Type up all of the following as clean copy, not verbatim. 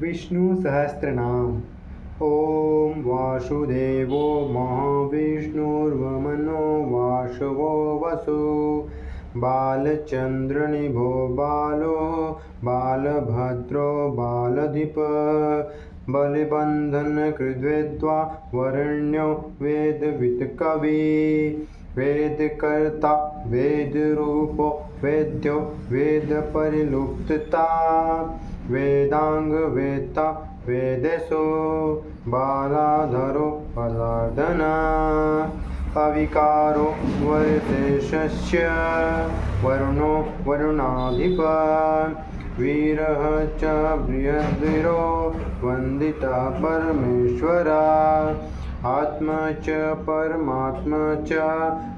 विष्णुसहस्रनाम। ॐ वासुदेवो महाविष्णुर्वमनो वासवो वसु बालचन्द्रनिभो बालो बालभद्रो बालधिप बलिबन्धनकृद्वेद्वा वरेण्यो वेदवित्कवी वेदकर्ता वेदरूपो वेद्यो वेदपरिलुप्तता वेदांगवेत्ता वेदेशो बालाधरो बलार्दना अविकारो वर्षेशस्य वरुणो वरुणाधिप वीरः च बृहद्वीरो वन्दिता परमेश्वरा आत्मा च परमात्मा च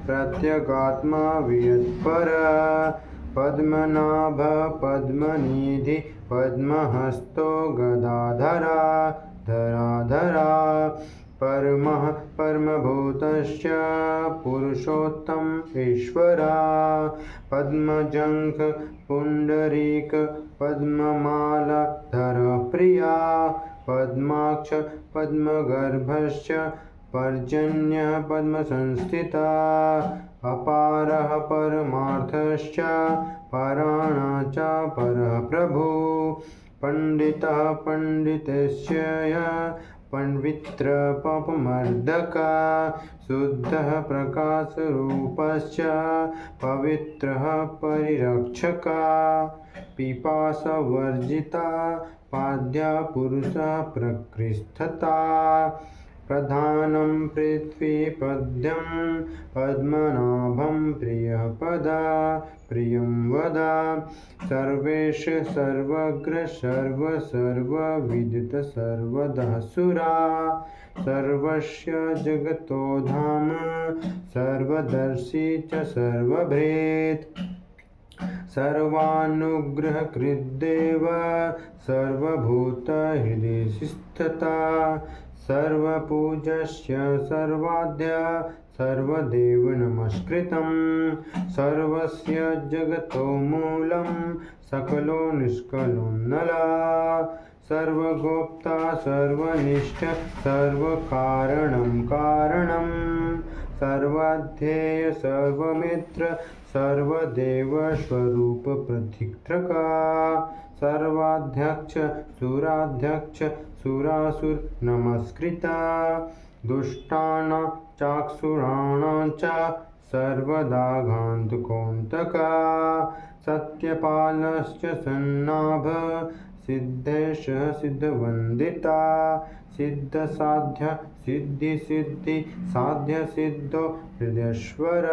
प्रत्यगात्मा वियत्पर पद्मनाभ पद्मनिधि पद्महस्तो गदाधरा धराधरा परमः परमभूतश्च पुरुषोत्तम ईश्वरा पद्मजङ्घ पुण्डरीक पद्ममाला धरप्रिया पद्माक्ष पद्मगर्भश्च पर्जन्यः पद्मसंस्थिता अपारः परमार्थश्च पराण च परः प्रभु पंडितः पंडितस्य पवित्र पापमर्दका शुद्धः प्रकाशरूपश्च पवित्रः परिरक्षका पिपासवर्जिता पाद्या पुरुषः प्रकृष्टता प्रधानं पृथ्वीपद्यं पद्मनाभं प्रियपदा प्रियं वदा सर्वेश सर्वग्र सर्वविदित सर्वदा सुरा सर्वस्य जगतो धाम सर्वदर्शी च सर्वभृत् सर्वानुग्रहकृद्देव सर्वभूतहृदयस्थिता सर्वपूज्यस्य सर्वाद्य सर्वदेव नमस्कृतं सर्वस्य जगतो मूलं सकलो निष्कलो नला सर्वगोप्ता सर्वनिष्ठ सर्वकारणं कारणं सर्वाध्येय सर्वमित्र सर्वदेव स्वरूप प्रतिक्रका सर्वाध्यक्ष सुराध्यक्ष सुरासुर नमस्कृता दुष्टानां चाक्षुराणां च सर्वदा घान्तकोऽन्तका सत्यपालश्च सन्नाभ सिद्धेश सिद्धवन्दिता सिद्धसाध्य सिद्धि साध्य सिद्धो हृदयेश्वर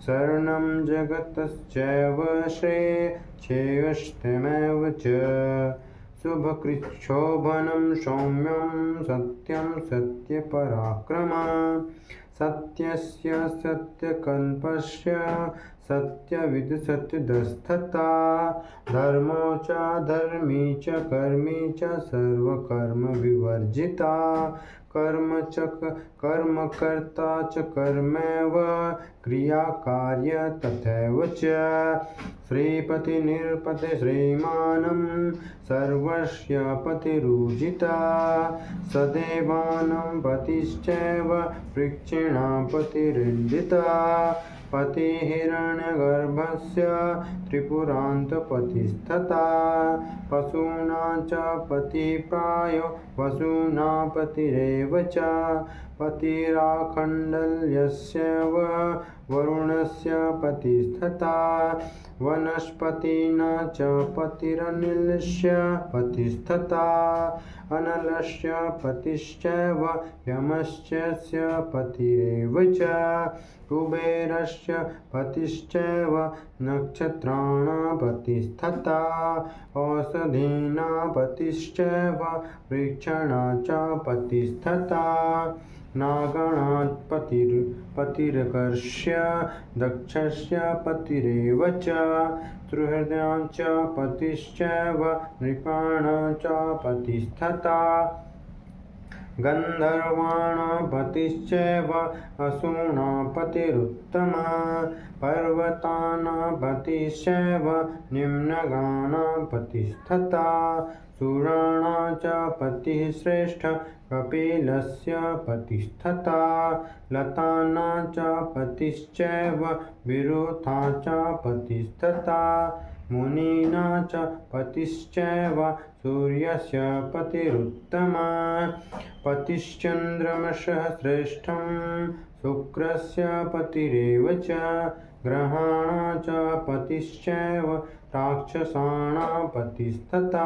शरणं जगतश्चैव श्रेयश्रेयस्त्वमेव च शुभकृच्छोभनं सौम्यं सत्यं सत्यपराक्रम सत्यस्य सत्यकल्पस्य सत्यविद सत्यदस्थता धर्मो च धर्मी च कर्मी च सर्वकर्म विवर्जिता कर्मकर्ता च कर्मैव क्रियाकार्य तथैव च श्रीपति निरपति श्रीमानं सर्वस्य पतिरूजिता सदेवानां पतिश्चैव वृक्षिणापतिरिन्दिता पतिहिरण्यगर्भस्य त्रिपुरान्तपतिस्तथा पशूनां च पतिप्रायो वसूनापतिरेव च पतिराखण्डल्यस्यैव वरुणस्य पतिस्तथा वनस्पतीनां च पतिरनिलस्य पतिस्तथा अनलस्य पतिश्चैव यमस्य पतिरेव च कुबेरस्य पतिश्चैव नक्षत्राणां पतिस्तथा औषधीनां पतिश्चैव वृक्षाणां च पतिस्तथा नागानां पतिर्कर्ष्य दक्षस्य पतिरेव च सुहृदां च पतिश्चैव नृपाणां च पतिस्तथा गन्धर्वाणापतिश्चैव असुराणापतिरुत्तमः पर्वतानापतिश्चैव निम्नगानापतिस्तथा सुराणां च पतिः श्रेष्ठः कपिलस्य पतिस्तथा लतानां च पतिश्चैव विरुथा च पतिस्तथा मुनीनां च पतिश्चैव सूर्यस्य पतिरुत्तमः पतिश्चन्द्रमसः श्रेष्ठं शुक्रस्य पतिरेव च ग्रहाणां च पतिश्चैव राक्षसाणां पतिस्तथा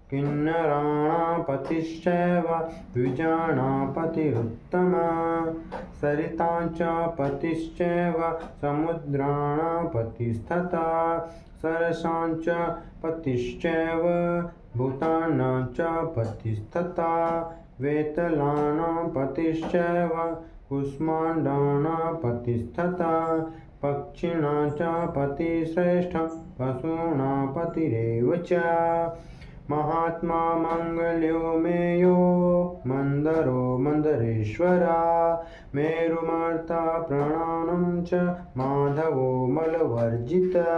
किन्नराणां पतिश्चैव द्विजानां पतिरुत्तमः सरितां च पतिश्चैव समुद्राणां पतिस्तथा सरसां च पतिश्चैव भूतानां च पतिस्तथा वेतलानां पतिश्चैव कुष्माण्डानां पतिस्तथा पक्षिणां च पतिश्रेष्ठं पशूनां पतिरेव च महात्मा मङ्गल्यो मेयो मन्दरो मन्दरेश्वरा मेरुमर्ता प्राणानं च माधवो मलवर्जिता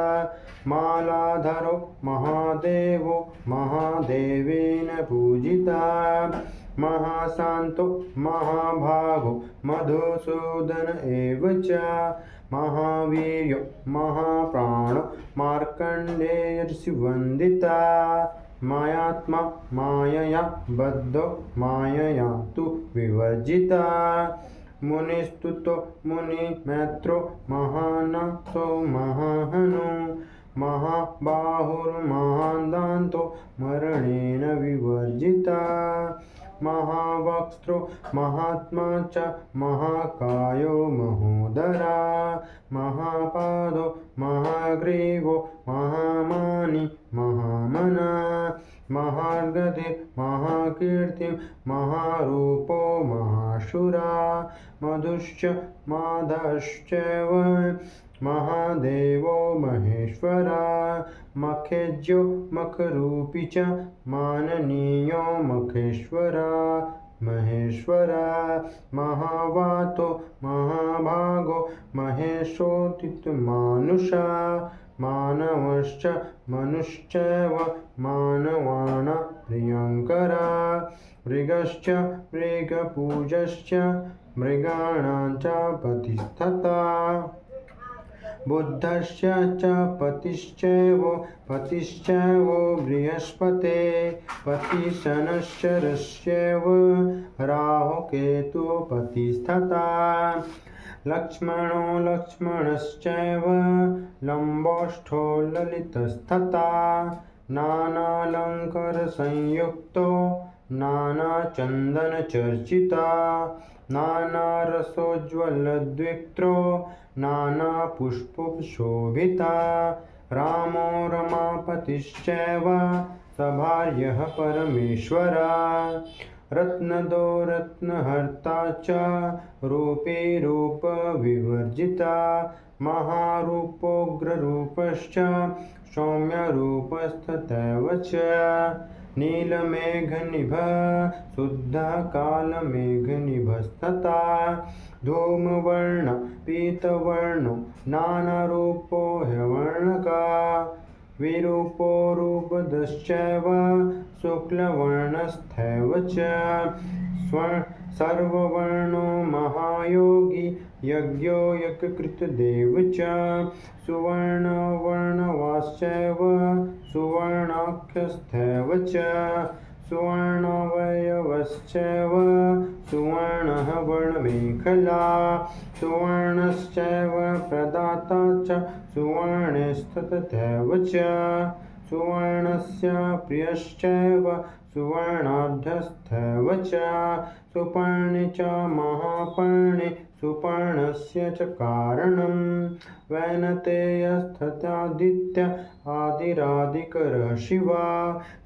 मालाधरो महादेवो महादेवेन पूजिता महाशान्तो महाभागो मधुसूदन एव च महावीर्यो महाप्राणो मार्कण्डेयर्षिवन्दिता मायात्मा मायया बद्धो मायया तु विवर्जिता मुनिस्तुतो मुनिमैत्रो महानसो महाहनु महाबाहुर्महादान्तो मरणेन विवर्जिता महावक्त्रो महात्मा च महाकायो महोदरा महापादो महाग्रीवो महामानी महामना महार्गतिर्महाकीर्तिं महारूपो महाशुरा मधुश्च माधश्चैव महादेवो महेश्वरा मखेज्यो मखरूपी च माननीयो मखेश्वरा महेश्वरा महावातो महाभागो महेशोतितमानुषा मानवश्च मनुश्चैव मानवाना प्रियङ्करा मृगश्च मृगपूजश्च मृगाणां च पतिस्तथा बुद्धश्च च पतिश्चैव बृहस्पते पतिशनश्चरश्चैव राहुकेतु पतिस्तथा लक्ष्मणो लक्ष्मणश्चैव लम्बोष्ठो ललितस्तथा नानालङ्कारसंयुक्तो नानाचन्दनचर्चिता नानारसोज्ज्वलद्विक्त्रो नानापुष्पशोभिता रामो रमापतिश्चैव सभार्यः परमेश्वरा रत्नदो रत्नहर्ता च रूपी रूपविवर्जिता महारूपोग्ररूपश्च सौम्यरूपस्तथैव च नीलमेघनिभः शुद्धकालमेघनिभस्तथा धूमवर्ण पीतवर्णो नानारूपो ह्यवर्णका विरूपो रूपदश्चैव शुक्लवर्णस्थैव च सर्ववर्णो महायोगी यज्ञो यज्ञकृतदेव च सुवर्णवर्णवाश्चैव सुवर्णाख्यस्थैव च सुवर्णावयवश्चैव सुवर्णः वर्णमेखला सुवर्णश्चैव प्रदाता च सुवर्णेस्तथैव च सुवर्णस्य प्रियश्चैव सुवर्णाढ्यस्थैव च सुपर्णे च महापर्णे सुपर्णस्य च कारणं वैनतेयस्तथादित्य आदिरादिकरः शिवा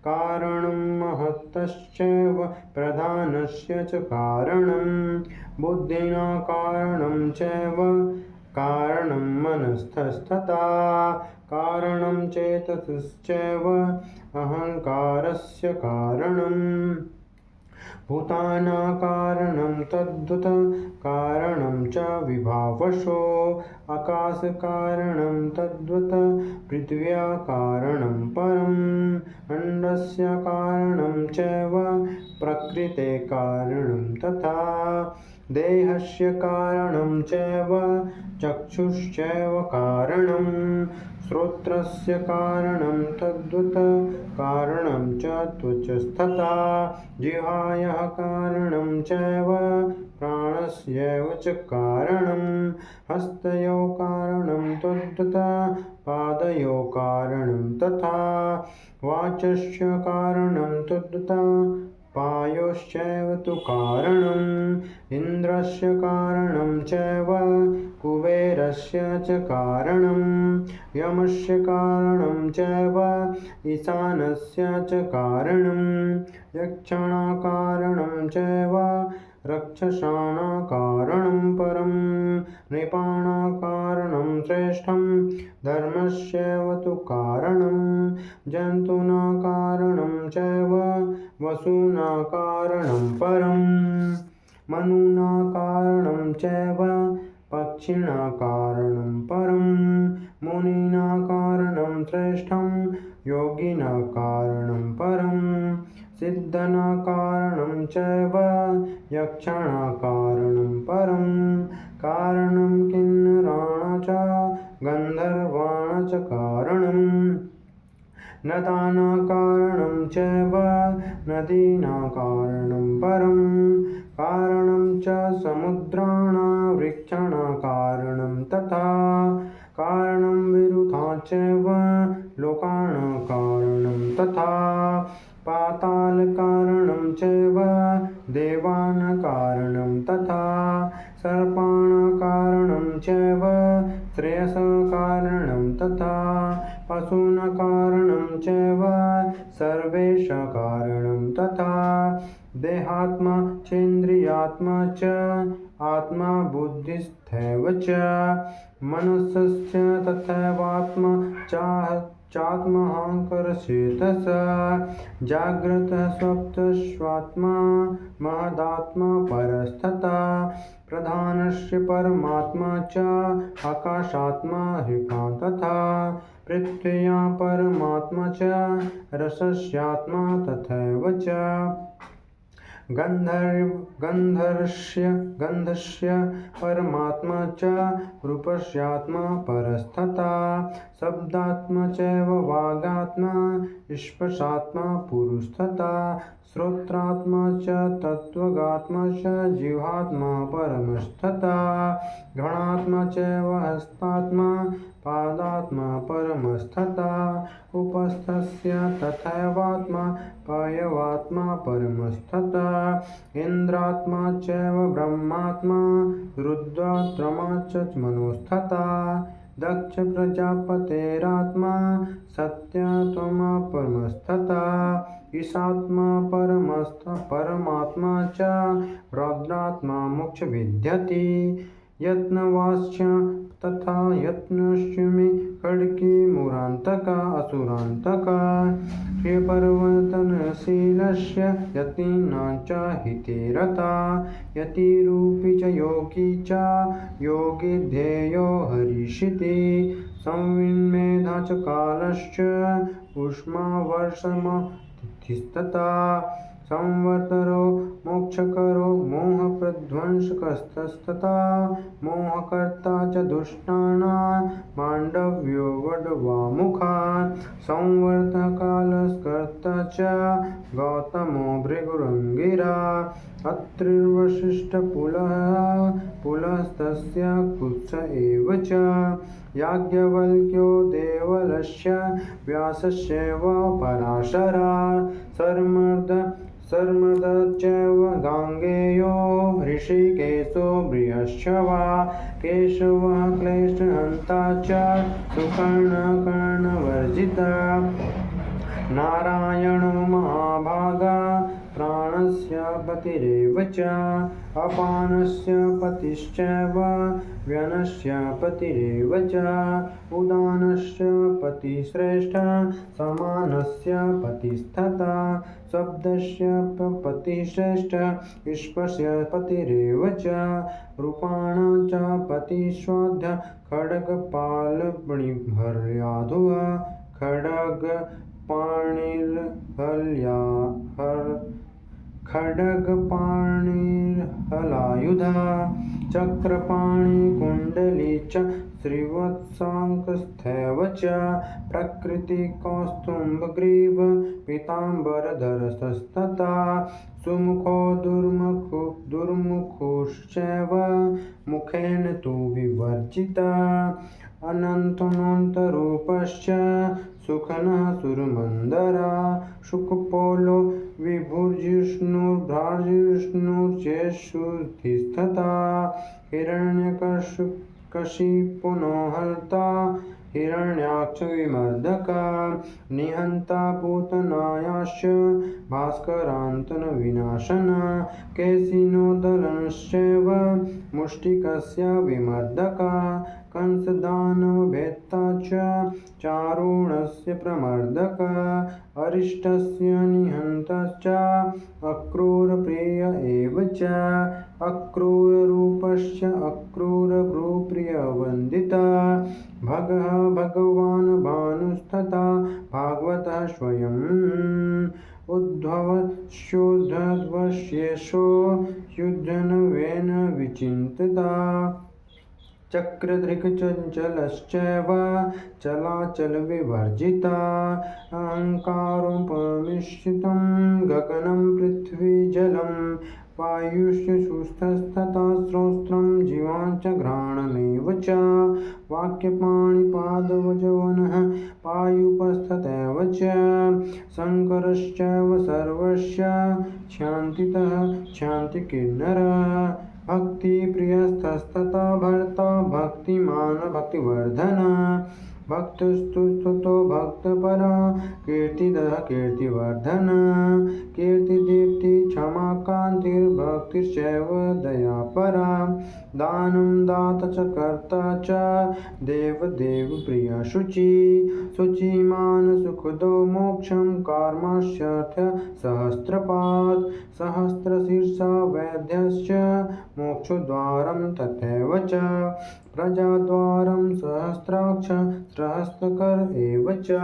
कारणं महतश्चैव प्रधानस्य च कारणं बुद्धिना कारणं चैव कारणं मनस्थस्तथा कारणं चेतसश्चैव अहङ्कारस्य कारणं भूतानाकारणं तद्भुत कारणं च विभावशो आकाशकारणं तद्वत् पृथिव्याकारणं परम् अण्डस्य कारणं चैव प्रकृते कारणं तथा देहस्य कारणं चैव चक्षुश्चैव कारणम् श्रोत्रस्य कारणं तद्वत् कारणं च त्वचस्तथा जिह्वायाः कारणं चैव प्राणस्यैव च कारणं हस्तयोः कारणं तद्वत् पादयोः कारणं तथा वाचस्य कारणं तद्वत् पायोश्चैव तु कारणम् इन्द्रस्य कारणं चैव कुबेरस्य च कारणम् यमस्य कारणं चैव ईशानस्य च कारणम् यक्षाणाकारणं चैव रक्षसाणाकारणं परम् नृपाणाकारणं श्रेष्ठं धर्मस्यैव तु कारणम् जन्तूनाकारणं चैव वसूनाकारणं परम् मनुनाकारणं चैव पक्षिणाकारणं परम् मुनीनाकारणं श्रेष्ठं योगिनाकारणं परम् सिद्धनाकारणं चैव यक्षाणाकारणं परम् कारणं किन्नराणां च गन्धर्वाणां च कारणम् नदानाकारणं चैव नदीनाकारणं परम् कारणं च समुद्राणां वृक्षाणाकारणं तथा कारणं विरुद्धा चैव लोकानाकारणं तथा पातालकारणं चैव देवानाकारणं तथा सर्पाणाकारणं चैव श्रेयसकारणं तथा पशूनाकारणं चैव सर्वेशकारणं तथा देहात्मा चेन्द्रियात्मा च आत्मा बुद्धिस्थैव च मनसस्य तथैवात्मा चात्महंकरचेतस जाग्रतः स्वप्नस्वात्मा महदात्मा परस्तथा प्रधानस्य परमात्मा च आकाशात्मा ह्रीका तथा पृथ्व्या परमात्मा च रसस्यात्मा तथैव च गन्धस्य परमात्मा च रूपस्यात्मा परस्तथा शब्दात्मा चैव वागात्मा स्पर्शात्मा पुरुषस्तथा श्रोत्रात्मा च तत्त्वगात्मा च जिह्वात्मा परमस्तथा घ्राणात्मा चैव हस्तात्मा पादात्मा परमस्तथा उपस्थस्य तथैवात्मा पायवात्मा परमस्तथा इन्द्रात्मा चैव ब्रह्मात्मा रुद्रात्मा च मनोस्तथा दक्ष प्रजापतेरात्मा सत्यात्मा परमस्तथा ईशात्मा परमात्मा च रौद्रात्मा मोक्ष विद्यति यत्नवाश्च तथा यत्नश्चुमि खड्गी मुरान्तका असुरान्तका प्रियपरिवर्तनशीलस्य यतीनां च हिते रता यतिरूपी च योगी च योगी ध्येयो हरिषिति संविन्मेधा च कालश्च उष्मावर्षमतिथिस्तथा संवर्तरो मोक्षकरो मोहप्रध्वंसकस्तथा मोहकर्ता च दुष्टानां माण्डव्यो वड्वामुखा संवर्तकालस्कर्ता च गौतमो भृगुरङ्गिरा अत्रिर्वसिष्ठपुलस्तस्य कुत्स एव च याज्ञवल्क्यो देवलस्य व्यासस्यैव पराशरा सर्मदश्चैव गाङ्गेयो ऋषिकेशो बृहस्पवा केशवः क्लेशहन्ता च सुकर्णकर्णवर्जिता नारायणो महाभागा प्राणस्य पतिरेव च अपानस्य पतिश्चैव व्यनस्य पतिरेव च उदानस्य पतिश्रेष्ठः समानस्य पतिस्तथा शब्दस्य पतिश्रेष्ठः ईश्वरस्य पतिरेव च रूपाणां च पतिस्वाद्य खड्गपाणिर्हल्याधुः खड्गपाणिर्हलायुधः चक्रपाणिकुण्डली च श्रीवत्साङ्कस्थैव च प्रकृतिकौस्तुभग्रीव पीताम्बरधरस्तथा सुमुखो दुर्मुखुश्चैव मुखेन तु विवर्जितः अनन्तरूपश्च सुखनः सुरमन्दरा शुकपोलो विभुर्जिष्णुर्भ्राजिष्णुर्चेष्टिस्तथा हिरण्यकशिपुनो हर्ता हिरण्याक्ष विमर्दका निहन्ता पूतनायाश्च भास्करान्तन विनाशन केशिनोदलनश्चैव मुष्टिकस्य विमर्दका कंसदानवभेत्ता च चारुणस्य प्रमर्दक अरिष्टस्य निहन्तश्च अक्रूरप्रिय एव च अक्रूररूपश्च अक्रूरभ्रूप्रियवन्दिता भगवान् भानुस्तथा भागवतः स्वयम् उद्धवस्योद्धवस्येषो युद्धनवेन विचिन्तिता चक्रधृक्चञ्चलश्चैव चलाचलविवर्जिता अहङ्कारोपमिश्रितं गगनं पृथ्वीजलं वायुश्च शुष्कस्तथा श्रोत्रं जीवाञ्च घ्राणमेव च वाक्यपाणिपादवजवनः पायुपस्थतैव च शङ्करश्चैव सर्वस्य क्षान्तितः क्षान्तिकिन्नरः भक्तिप्रियस्तथा भर्ता भक्तिमान भक्तिवर्धन भक्तस्तुतो भक्तपरा कीर्तिदः कीर्तिवर्धन कीर्तिदीप्ति क्षमा कान्तिर्भक्तिश्चैव दयापरा दानं दाता च कर्ता च देवदेवप्रिया शुचिमान् सुखदो मोक्षं कर्मश्चार्थ सहस्रपात् सहस्रशीर्षा वैद्यश्च मोक्षद्वारं तथैव च प्रजाद्वारं सहस्राक्ष सहस्रकर एव च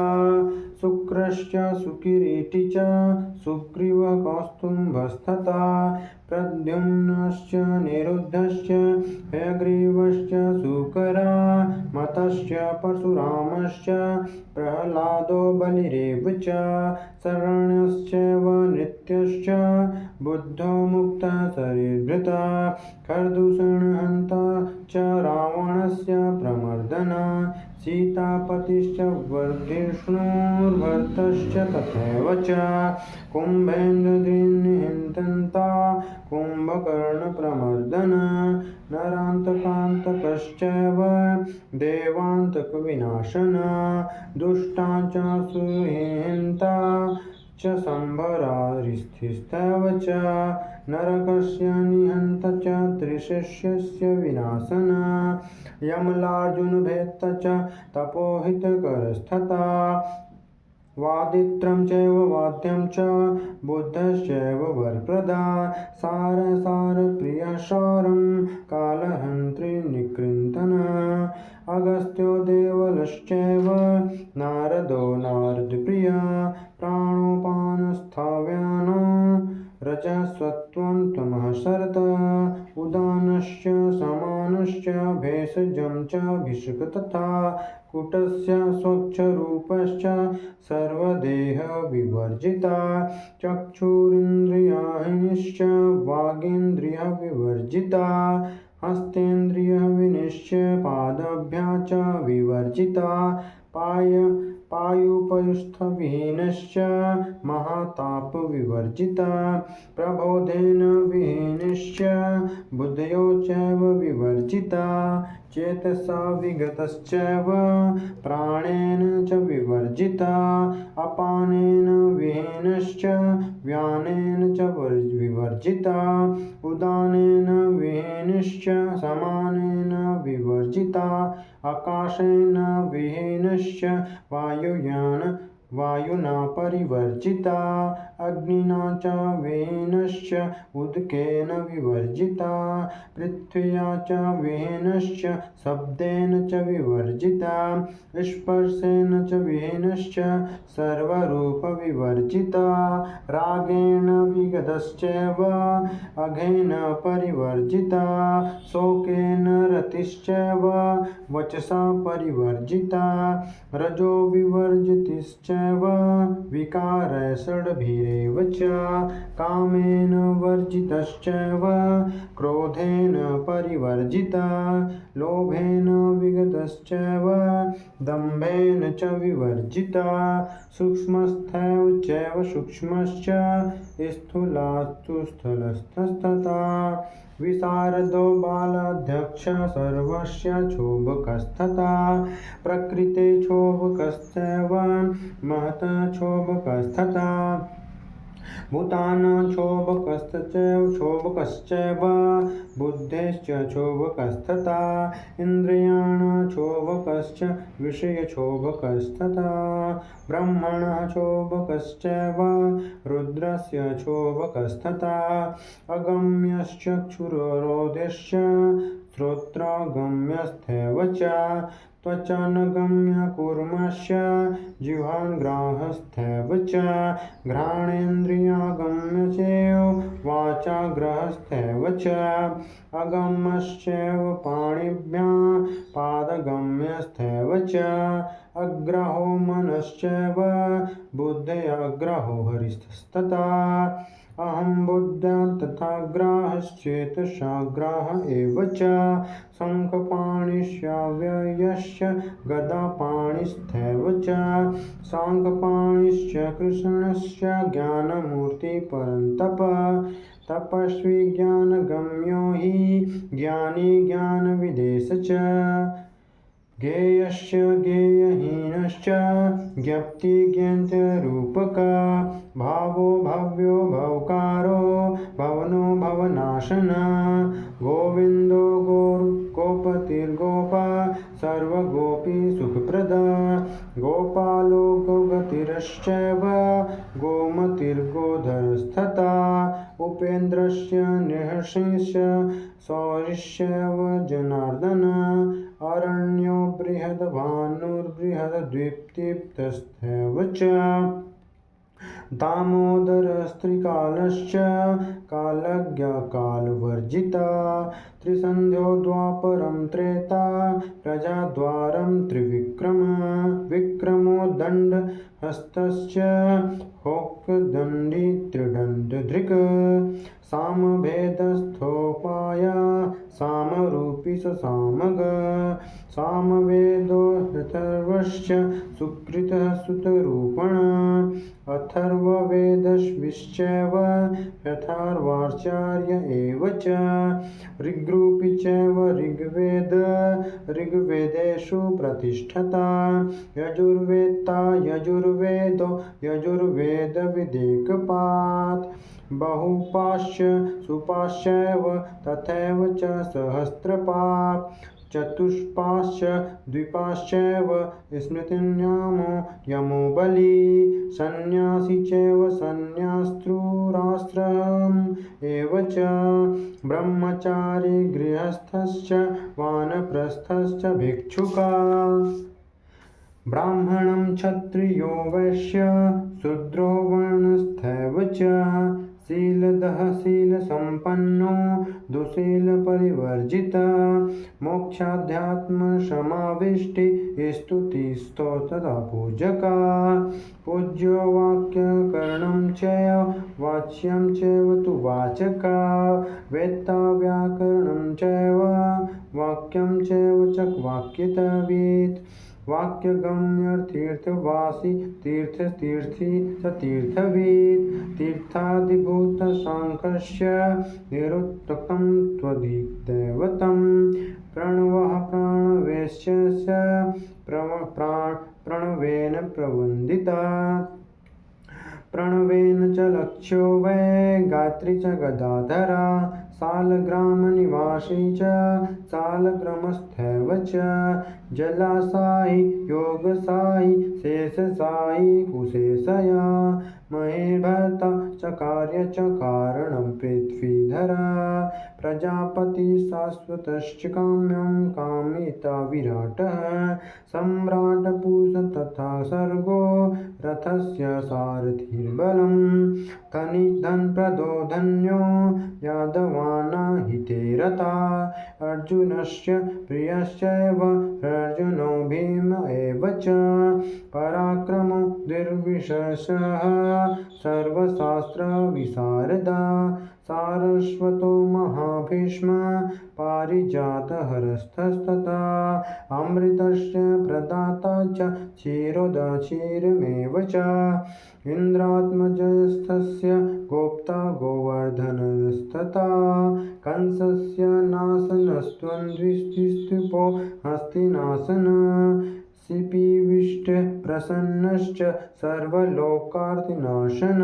शुक्रश्च सुकिरीटी च सुग्रीवः कौस्तुभस्तथा प्रद्युम्नश्च निरुद्धश्च हयग्रीवश्च सुकरा मतश्च परशुरामश्च प्रह्लादो बलिरेव च शरण्यश्चैव नृत्यश्च बुद्धो मुक्तः शरीरभृता खरदूषणहन्ता च रावणस्य प्रमर्दन सीतापतिश्च विष्णुर्भर्तश्च तथैव च कुम्भेन्द्रनिहन्ता कुम्भकर्णप्रमर्दन नरान्तकान्तकश्चैव देवान्तकविनाशन दुष्टा च सुहन्ता च सम्भरारिस्थैव च नरकस्य निहन्ता च त्रिशिष्यस्य विनाशन यमलार्जुनभेत्ता च तपोहितकरस्तथा वादित्रं चैव वाद्यं च बुद्धश्चैव वरप्रदा सारप्रियः सारं कालहन्त्री निकृन्तन अगस्त्यो देवलश्चैव नारदो नारदप्रिया प्राणोपानस्थाव्यानो रजसत्त्वं तमः शरद उदानश्च समानश्च भेषजं च भिषक तथा कुटस्य स्वच्छरूपश्च सर्वदेहविवर्जिता चक्षुरिन्द्रियाणिश्च वागीन्द्रियविवर्जिता हस्तेन्द्रियविनिश्च पादभ्यां च विवर्जिता पायुपयुस्थविहीनश्च महातापविवर्जिता प्रबोधेन विहीनश्च बुद्धयो चैव विवर्जिता चेतसा विगतश्चैव प्राणेन च विवर्जिता अपानेन विहीनश्च व्यानेन च विवर्जिता उदानेन विहीनश्च समानेन विवर्जिता आकाशेन विहीनश्च वायुना परिवर्जिता अग्निना च विहीनश्च उदकेन विवर्जिता पृथ्व्या च विहीनश्च शब्देन च विवर्जिता स्पर्शेन च विहीनश्च सर्वरूपविवर्जिता रागेण विगतश्चैव अघेन परिवर्जिता शोकेन रतिश्चैव वचसा परिवर्जिता रजो विवर्जितिश्चैव विकारः षड्भिरेव च कामेन वर्जितश्चैव क्रोधेन परिवर्जिता लोभेन विगतश्चैव दम्भेन च विवर्जिता सूक्ष्मस्थैव चैव सूक्ष्मश्च स्थूलास्तु स्थूलस्तथा विशारदो बालाध्यक्ष सर्वस्य क्षोभकस्तथा प्रकृते क्षोभकश्चैव महत क्षोभकस्तथा भूतानां क्षोभकश्चैव बुद्धेश्च क्षोभकस्तथा इन्द्रियाणां क्षोभकश्च विषयक्षोभकस्तथा ब्रह्मणः क्षोभकश्चैव रुद्रस्य क्षोभकस्तथा अगम्यश्चक्षुरोधश्च श्रोत्रगम्यस्थैव च त्वचानगम्य कूर्मश्च जिह्वाग्राहस्थैव च घ्राणेन्द्रियागम्य चैव वाचाग्रहस्थैव च अगम्यश्चैव पाणिभ्यां पादगम्यस्थैव च अग्रहो मनश्चैव बुद्धयाग्रहो हरिस्तथा अहं बुद्ध्या तथा ग्राहश्चेतसाग्राह एव च शङ्खपाणिश्चाव्ययश्च गदापाणिस्थैव च शाङ्खपाणिश्च कृष्णश्च ज्ञानमूर्तिपरन्तप तपस्वी ज्ञानगम्यो हि ज्ञानी ज्ञानविदेश च ज्ञेयश्च ज्ञेयहीनश्च ज्ञप्ति ज्ञानरूपका भावो भव्यो भवकारो भवनो भवनाशन गोविन्दो गोपतिर्गोपा सर्वगोपी सुखप्रदा गोपालो गोगतिरश्चैव गोमतिर्गोधरस्तथा उपेन्द्रस्य नृसिंहस्य सौरिश्चैव जनार्दन अरण्यो बृहद्भानुर्बृहद्दीप्तिस्तथैव च दामोदरस्त्रिकालश्च कालज्ञकालवर्जिता त्रिसन्ध्यो द्वापरं त्रेता प्रजाद्वारं त्रिविक्रम विक्रमो दण्डहस्तश्च होक्दण्डी त्रिदण्डधृक् सामभेदस्थोपाया सामरूपी स सामग सामवेदो अथर्वश्च सुकृतः सुतरूपण अथर्ववेदश्विश्चैव यथार्वाचार्य एव च ऋग्रूपी चैव ऋग्वेदेषु प्रतिष्ठता यजुर्वेत्ता यजुर्वेदो यजुर्वेदविदेकपात् बहुपाश्च सुपाश्चैव तथैव च सहस्रपात् चतुष्पाश्च द्विपाश्चैव स्मृतिन्यामो यमो बली सन्न्यासी चैव सन्न्यास्तृराश्रम एव च ब्रह्मचारी गृहस्थश्च वानप्रस्थश्च भिक्षुका ब्राह्मणं क्षत्रियो वैश्य शूद्रो वर्णस्थैव च शीलदः शीलसम्पन्नो दुःशीलपरिवर्जिता मोक्षाध्यात्मसमाविष्टि स्तुतिस्तो तथा पूजका पूज्यो वाक्यकरणं चैव वाच्यं चैव तु वाचका वेत्ता व्याकरणं चैव वाक्यं चैव च वाक्यतवित् वाक्यगम्यतीर्थवासी तीर्थस्थी स तीर्थवित् तीर्थादिभूतसाङ्ख्यस्य निरुक्तं त्वदिदैवतं प्रणवः प्रणवेश्य प्रणवेन प्रवन्दिता प्रणवेन च लक्ष्यो वै गात्री च गदाधरा सालग्रामनिवासी च सालग्रामस्थैव च जलासायि योगसायि शेषसायि कुशेशया महेभर्ता चकार्य च कारणं पृथ्वीधरा प्रजापति शाश्वतश्च काम्यं कामिता विराटः सम्राट पूष तथा सर्गो रथस्य सारथिर्बलं धनप्रदो धन्यो यादवाना हिते रता अर्जुनस्य प्रियश्चैव अर्जुनो भीम एव च पराक्रमो निर्विशेषः सर्वशास्त्रविशारदा सारस्वतो महाभीष्म पारिजातहरस्तस्तथा अमृतस्य प्रदाता च क्षीरोदक्षीरमेव च इन्द्रात्मजस्तस्य गोप्ता गोवर्धनस्तथा कंसस्य नाशनस्त्वन्द्विष्टिस्तुपो हस्तिनाशन शिपिविष्ट प्रसन्नश्च सर्वलोकार्तिनाशन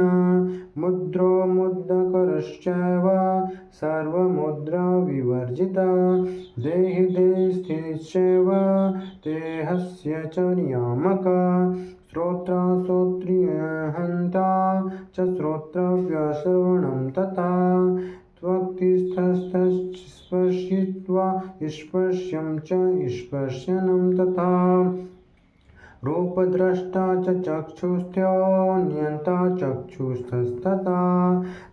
मुद्रो मुद्रकरश्चैव सर्वमुद्राविवर्जिता देहि देहस्थिश्चैव देहस्य च नियामक श्रोत्राश्रोत्रियहन्ता च श्रोत्रव्यश्रवणं तथा त्वक्तिस्थस्थस्पर्शित्वा स्पर्श्यं च स्पर्शनं तथा रूपद्रष्टा च चक्षुस्थ्यो नियन्ता चक्षुस्थस्तथा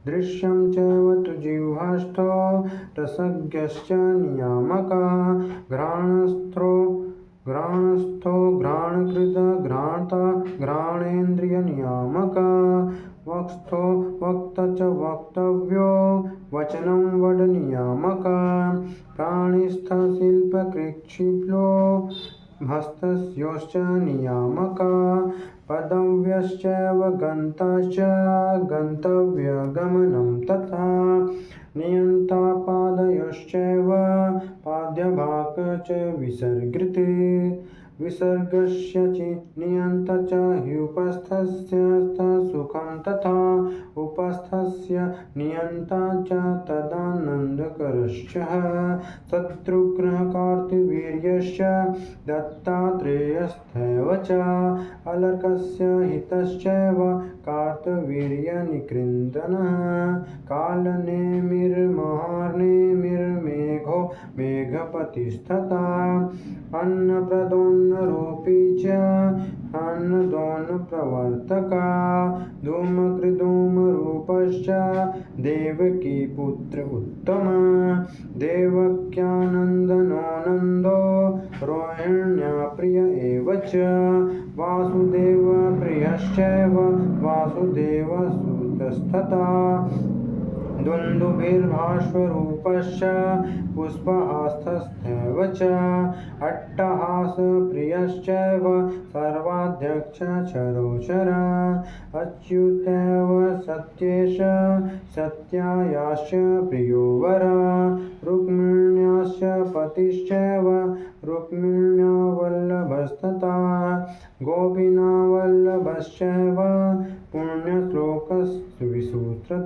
दृश्यं चैव तु जिह्वास्थो रसज्ञश्च नियामका घ्राणस्थो घ्राणकृत घ्राणता घ्राणेन्द्रियनियामका वक्स्थो वक्त च वक्तव्यो वचनं वदनियामका प्राणिस्थशिल्पकृच्छिप्लो हस्तस्योश्च नियामका पदव्यश्चैव गन्ताश्च गन्तव्यगमनं तथा नियन्ता पादयोश्चैव पाद्यभाग च विसर्गस्य नियन्ता च ह्युपस्थस्य सुखं तथा उपस्थस्य नियन्ता च तदानन्दकरश्च शत्रुघ्नकार्तिवीर्यश्च दत्तात्रेयस्थैव च अलर्कस्य हितश्चैव कार्तवीर्यनिकृन्दनः कालनेमिर्महानेमिर्मेघो मेघपतिस्तथा अन्नप्रदोन्नरूपी च अन्नदोन्नप्रवर्तका धूमकृधूमरूपश्च देवकी पुत्र उत्तम देवक्यानन्दनो नन्दो रोहिण्या प्रिय एव च वासुदेवप्रियश्चैव वासुदेवसुतस्तथा दुन्दुभिर्भाष्वरूपश्च पुष्पहास्थस्थैव च अट्टहासप्रियश्चैव सर्वाध्यक्षचरोचर अच्युतैव सत्येश सत्यायाश्च प्रियो वर रुक्मिण्याश्च पतिश्चैव रुक्मिण्या वल्लभस्तथा गोपीनावल्लभश्चैव पुण्यश्लोकविश्रुतः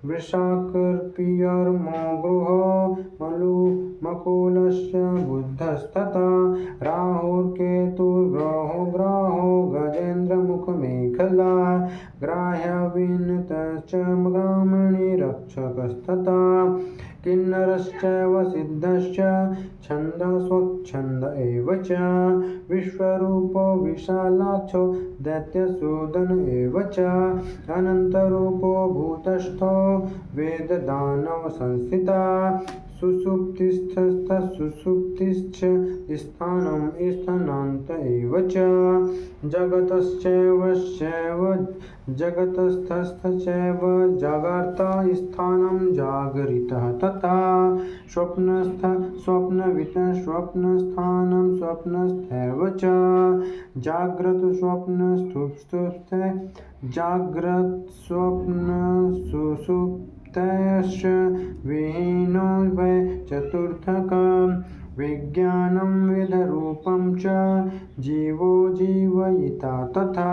वृषाकर्पियर्मोगृहो मलुमकुलश्च बुद्धस्तथा राहुर्केतुर्ग्रहो गजेन्द्रमुखमेखला ग्राह्यविनतश्च ग्रामणि रक्षकस्तथा किन्नरश्चैव सिद्धश्च छन्दस्वच्छन्द एव च विश्वरूपो विशालाक्षो दैत्यसूदन एव च अनन्तरूपो भूतस्थो वेददानवसंस्थिता सुषुप्तिस्थस्थः सुषुप्तिश्च स्थानं स्थानान्त एव च जगतस्थश्चैव जागर्त स्थानं जागरितः तथा स्वप्नस्थः स्वप्नवित् स्वप्नस्थानं स्वप्नस्थैव च जाग्रत्स्वप्नसुषुप्तौ जाग्रत्स्वप्नसुषुप्तयश्च विहीनो वै चतुर्थकम् विज्ञानं विदरूपं च जीवो जीवयिता तथा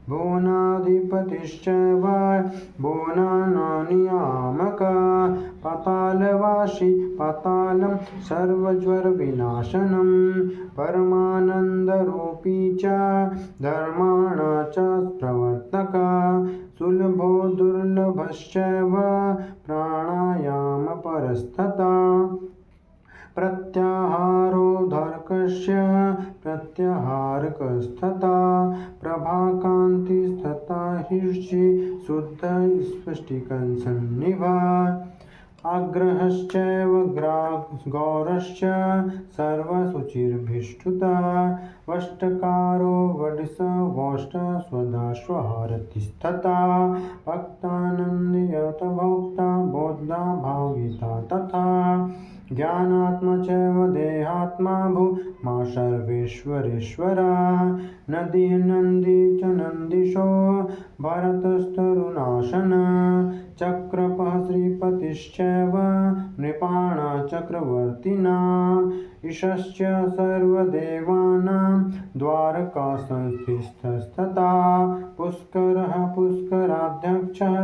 भुवनाधिपतिश्चैव भुवनानानियामकः पातालवासी पातालं सर्वज्वरविनाशनं परमानन्दरूपी च धर्माण च प्रवर्तकः सुलभो दुर्लभश्चैव प्राणायामपरस्तथा प्रत्याहारोऽर्धकस्य प्रत्याहारकस्तथा प्रभाकान्तिस्तथा हीर्षि शुद्धस्फटिकसन्निभा आग्रहश्चैव गौरश्च सर्वशुचिर्भिष्टुता वष्टकारो वडिसवोष्टस्वदाश्वहारतिस्तथा भक्तानन्दयतभोक्ता बौद्धा भावगीता तथा ज्ञानात्मा चैव देहात्मा भूमा सर्वेश्वरेश्वरः नदीः नन्दी च नन्दीशो भरतस्तरुणासन चक्रपः श्रीपतिश्चैव नृपाणां चक्रवर्तिनाम् ईशश्च सर्वदेवानां द्वारकासंस्थितस्तथा पुष्करः पुष्कराध्यक्षः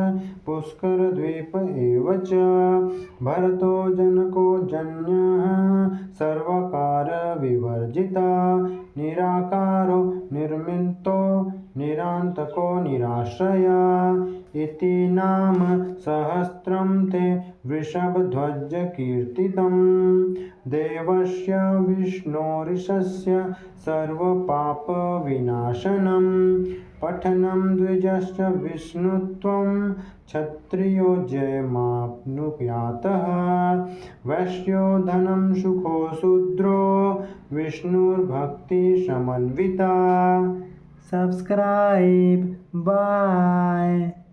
पुष्करद्वीप एव च भरतो जनको जन्यः सर्वकारविवर्जिता निराकारो निर्मितो निरान्तको निराश्रया इति नाम सहस्रं ते वृषभध्वजकीर्तितम् देवस्य विष्णोरिशस्य सर्वपापविनाशनं पठनं द्विजश्च विष्णुत्वं क्षत्रियो जयमाप्नुयातः वैश्यो धनं सुखो शूद्रो विष्णुर्भक्तिसमन्विता। Subscribe. Bye.